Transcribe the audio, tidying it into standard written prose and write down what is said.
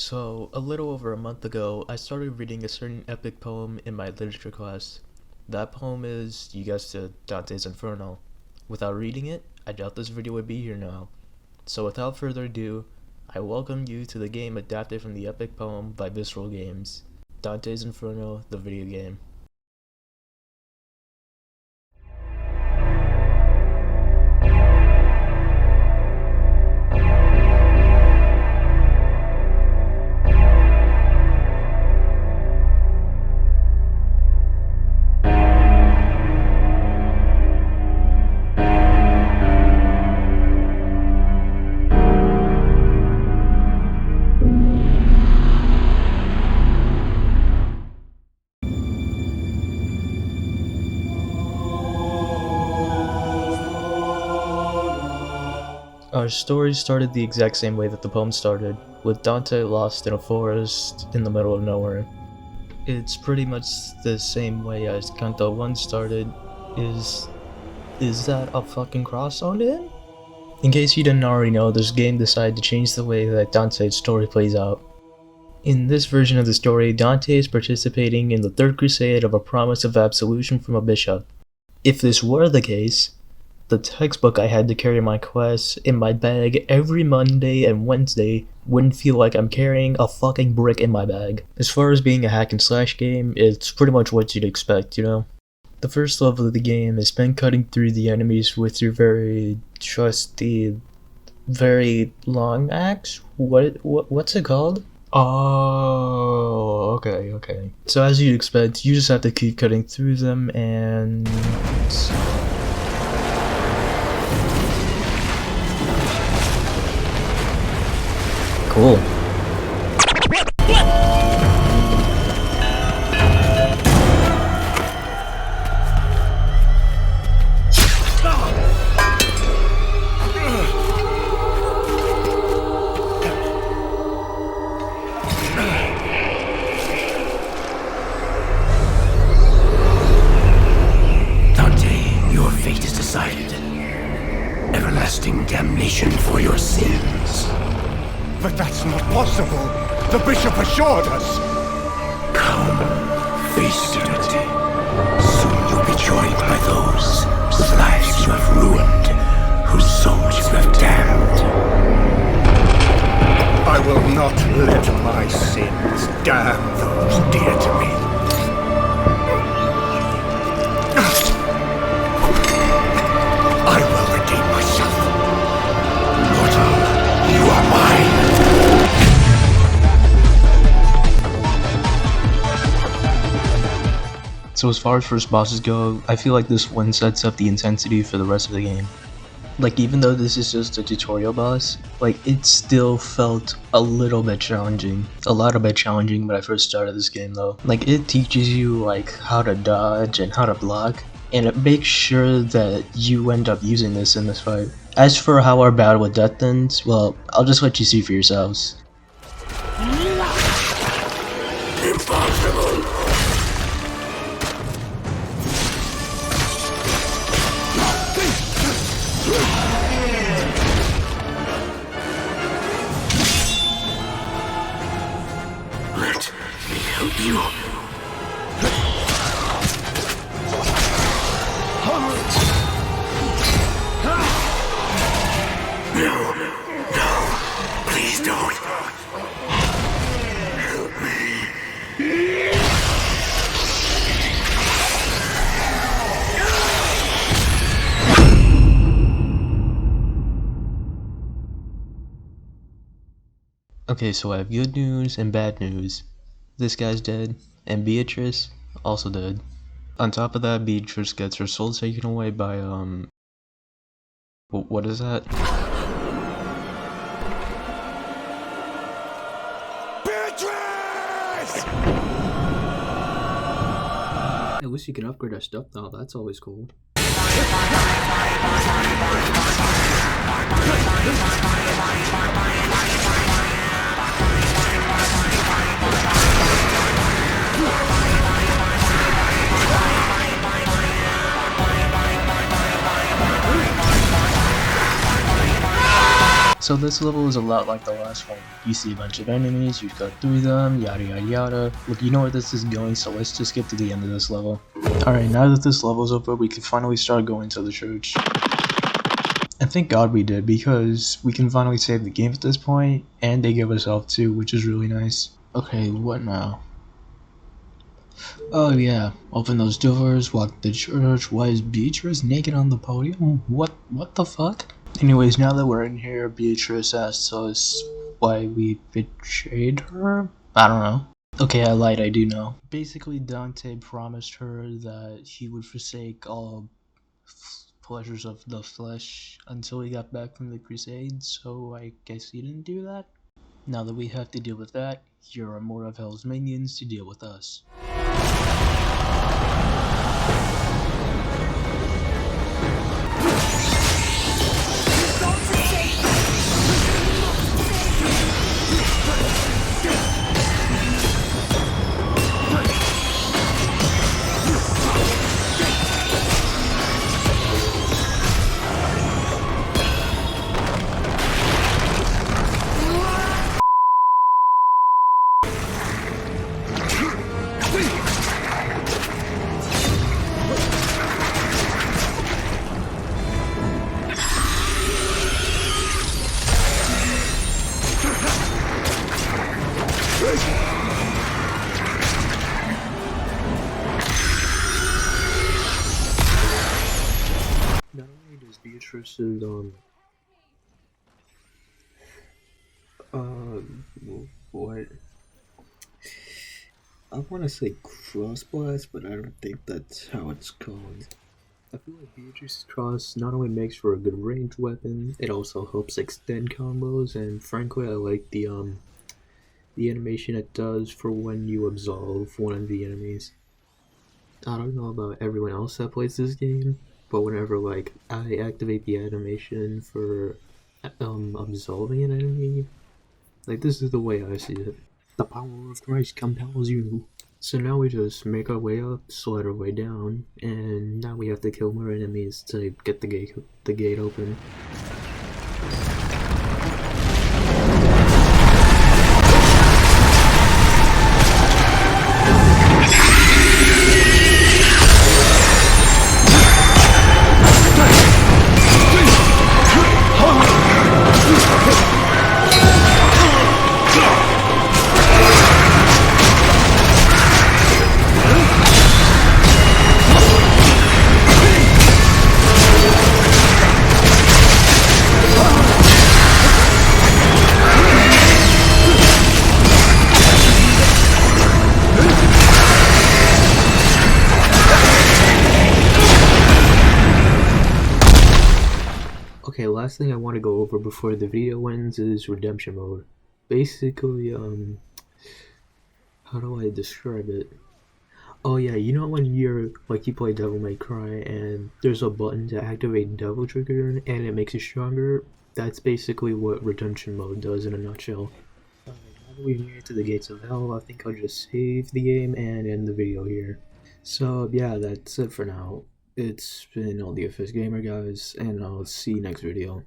So, a little over a month ago, I started reading a certain epic poem in my literature class. That poem is, you guessed it, Dante's Inferno. Without reading it, I doubt this video would be here now. So without further ado, I welcome you to the game adapted from the epic poem by Visceral Games, Dante's Inferno, the video game. Our story started the exact same way that the poem started, with Dante lost in a forest in the middle of nowhere. It's pretty much the same way as Canto 1 started. Is that a fucking cross on it? In case you didn't already know, this game decided to change the way that Dante's story plays out. In this version of the story, Dante is participating in the third crusade of a promise of absolution from a bishop. If this were the case, the textbook I had to carry my quests in my bag every Monday and Wednesday wouldn't feel like I'm carrying a fucking brick in my bag. As far as being a hack and slash game, it's pretty much what you'd expect, you know? The first level of the game is spent cutting through the enemies with your very trusty, very long axe? What's it called? Oh, okay. So as you'd expect, you just have to keep cutting through them and... Cool. Dante, your fate is decided. Everlasting damnation for your sins. But that's not possible! The bishop assured us! Come, face eternity. Soon you'll be joined by those whose lives you have ruined, whose souls you have damned. I will not let my sins damn those dear to me. I will redeem myself. Mortal, you are mine! So as far as first bosses go, I feel like this one sets up the intensity for the rest of the game. Like, even though this is just a tutorial boss, like, it still felt a little bit challenging. A lot bit challenging when I first started this game though. Like, it teaches you like how to dodge and how to block, and it makes sure that you end up using this in this fight. As for how our battle with death ends, well, I'll just let you see for yourselves. Impossible! Let me help you. No, please don't. Help me. Okay, so I have good news and bad news. This guy's dead, and Beatrice also dead. On top of that, Beatrice gets her soul taken away by, what is that? Beatrice! At least you can upgrade our stuff now, that's always cool. So this level is a lot like the last one. You see a bunch of enemies, you go through them, yada yada yada. Look, you know where this is going, so let's just get to the end of this level. Alright, now that this level's over, we can finally start going to the church. And thank God we did, because we can finally save the game at this point, and they give us health too, which is really nice. Okay, what now? Oh yeah, open those doors, walk to the church. Why is Beatrice naked on the podium? What the fuck? Anyways, now that we're in here, Beatrice asks us why we betrayed her? I don't know. Okay, I lied, I do know. Basically, Dante promised her that he would forsake all pleasures of the flesh until he got back from the crusade, so I guess he didn't do that? Now that we have to deal with that, here are more of Hell's minions to deal with us. Not only does Beatrice's what I want to say crossblast, but I don't think that's how it's called. I feel like Beatrice's cross not only makes for a good ranged weapon, it also helps extend combos, and frankly I like the animation it does for when you absolve one of the enemies. I don't know about everyone else that plays this game, but whenever like I activate the animation for absolving an enemy, like this is the way I see it. The power of Christ compels you. So now we just make our way up, slide our way down, and now we have to kill more enemies to get the gate open. Okay, last thing I want to go over before the video ends is redemption mode. Basically, how do I describe it? Oh yeah, you know when you play Devil May Cry and there's a button to activate Devil Trigger and it makes you stronger? That's basically what redemption mode does in a nutshell. Now that we've made it to the gates of hell, I think I'll just save the game and end the video here. So yeah, that's it for now. It's been all the FS Gamer guys, and I'll see you next video.